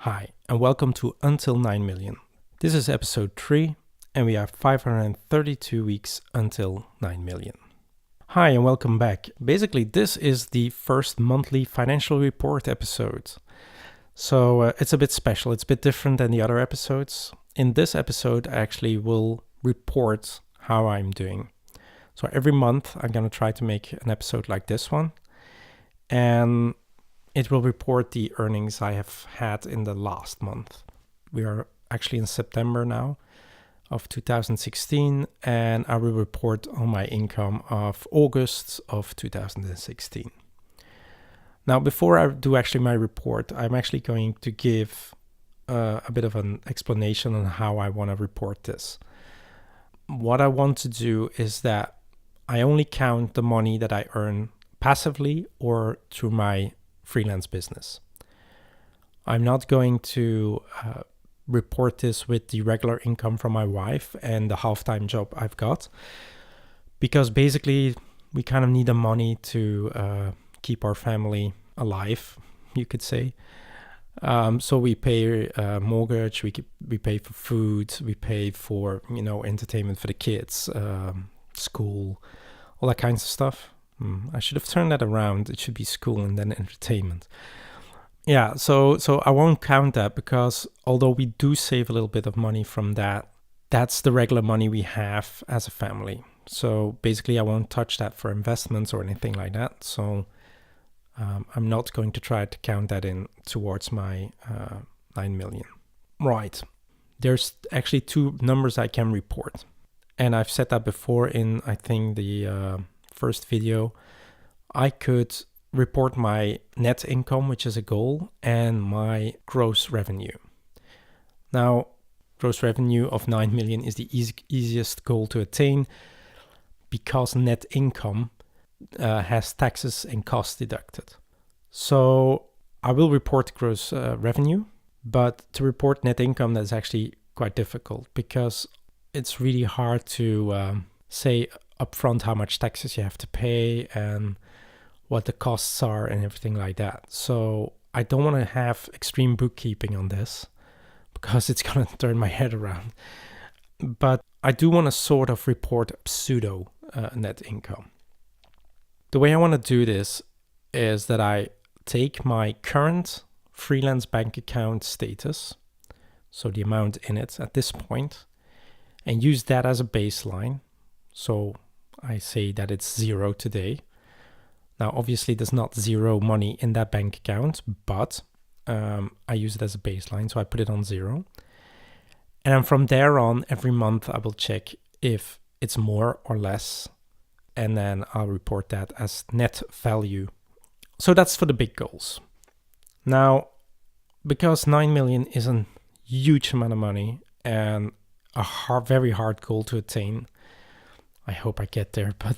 Hi, and welcome to Until 9 Million. This is episode 3, and we have 532 weeks until 9 million. Hi, and welcome back. Basically, this is the first monthly financial report episode. So it's a bit special. It's a bit different than the other episodes. In this episode, I actually will report how I'm doing. So every month, I'm going to try to make an episode like this one. And it will report the earnings I have had in the last month. We are actually in September now of 2016, and I will report on my income of August of 2016. Now, before I do actually my report, I'm actually going to give a bit of an explanation on how I want to report this. What I want to do is that I only count the money that I earn passively or through my freelance business. I'm not going to report this with the regular income from my wife and the half-time job I've got, because basically we kind of need the money to keep our family alive, you could say. So we pay mortgage, we pay for food, we pay for entertainment for the kids, school, all that kinds of stuff. I should have turned that around. It should be school and then entertainment. Yeah, so I won't count that, because although we do save a little bit of money from that, that's the regular money we have as a family. So basically I won't touch that for investments or anything like that. So I'm not going to try to count that in towards my 9 million. Right. There's actually two numbers I can report. And I've said that before in, I think, the first video. I could report my net income, which is a goal, and my gross revenue. Now, gross revenue of 9 million is the easiest goal to attain, because net income has taxes and costs deducted. So I will report gross revenue, but to report net income, that's actually quite difficult, because it's really hard to say upfront how much taxes you have to pay and what the costs are and everything like that. So I don't want to have extreme bookkeeping on this, because it's going to turn my head around. But I do want to sort of report pseudo net income. The way I want to do this is that I take my current freelance bank account status, so the amount in it at this point, and use that as a baseline. So I say that it's 0 today. Now, obviously, there's not zero money in that bank account, but I use it as a baseline, so I put it on 0. And then from there on, every month, I will check if it's more or less, and then I'll report that as net value. So that's for the big goals. Now, because 9 million is a huge amount of money and a very hard goal to attain, I hope I get there, but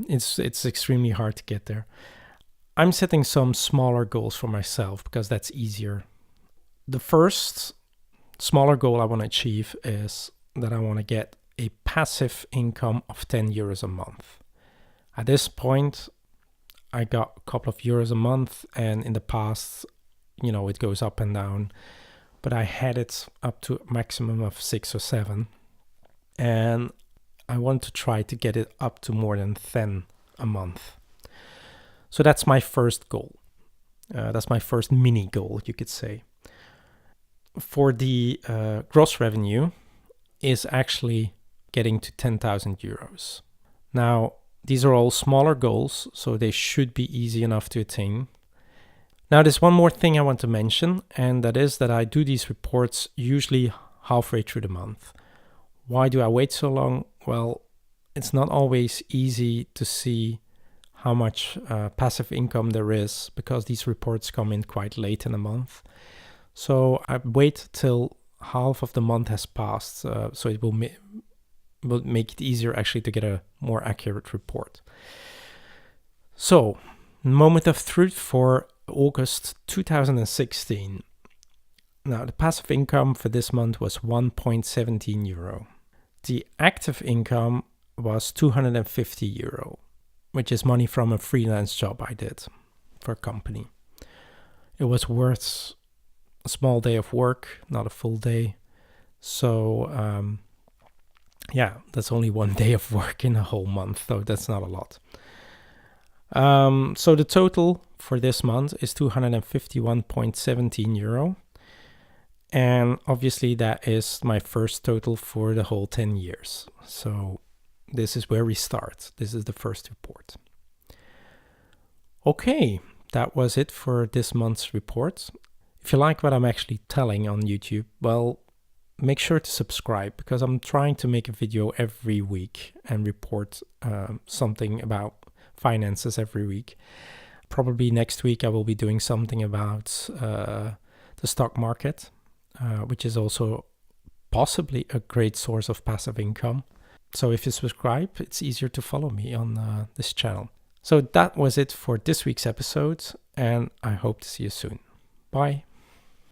it's extremely hard to get there. I'm setting some smaller goals for myself, because that's easier. The first smaller goal I want to achieve is that I want to get a passive income of 10 euros a month. At this point, I got a couple of euros a month, and in the past, it goes up and down, but I had it up to a maximum of 6 or 7. And I want to try to get it up to more than 10 a month. So that's my first goal. That's my first mini goal, you could say. For the gross revenue is actually getting to 10,000 euros. Now, these are all smaller goals, so they should be easy enough to attain. Now, there's one more thing I want to mention, and that is that I do these reports usually halfway through the month. Why do I wait so long? Well, it's not always easy to see how much passive income there is, because these reports come in quite late in the month. So I wait till half of the month has passed, so it will make it easier actually to get a more accurate report. So, moment of truth for August 2016. Now, the passive income for this month was 1.17 euro. The active income was 250 euro, which is money from a freelance job I did for a company. it was worth a small day of work, not a full day. So yeah, that's only one day of work in a whole month, so that's not a lot. So the total for this month is 251.17 euro. And obviously that is my first total for the whole 10 years. So this is where we start. This is the first report. Okay, that was it for this month's report. If you like what I'm actually telling on YouTube, well, make sure to subscribe, because I'm trying to make a video every week and report something about finances every week. Probably next week I will be doing something about the stock market, which is also possibly a great source of passive income. So if you subscribe, it's easier to follow me on this channel. So that was it for this week's episode, and I hope to see you soon. Bye.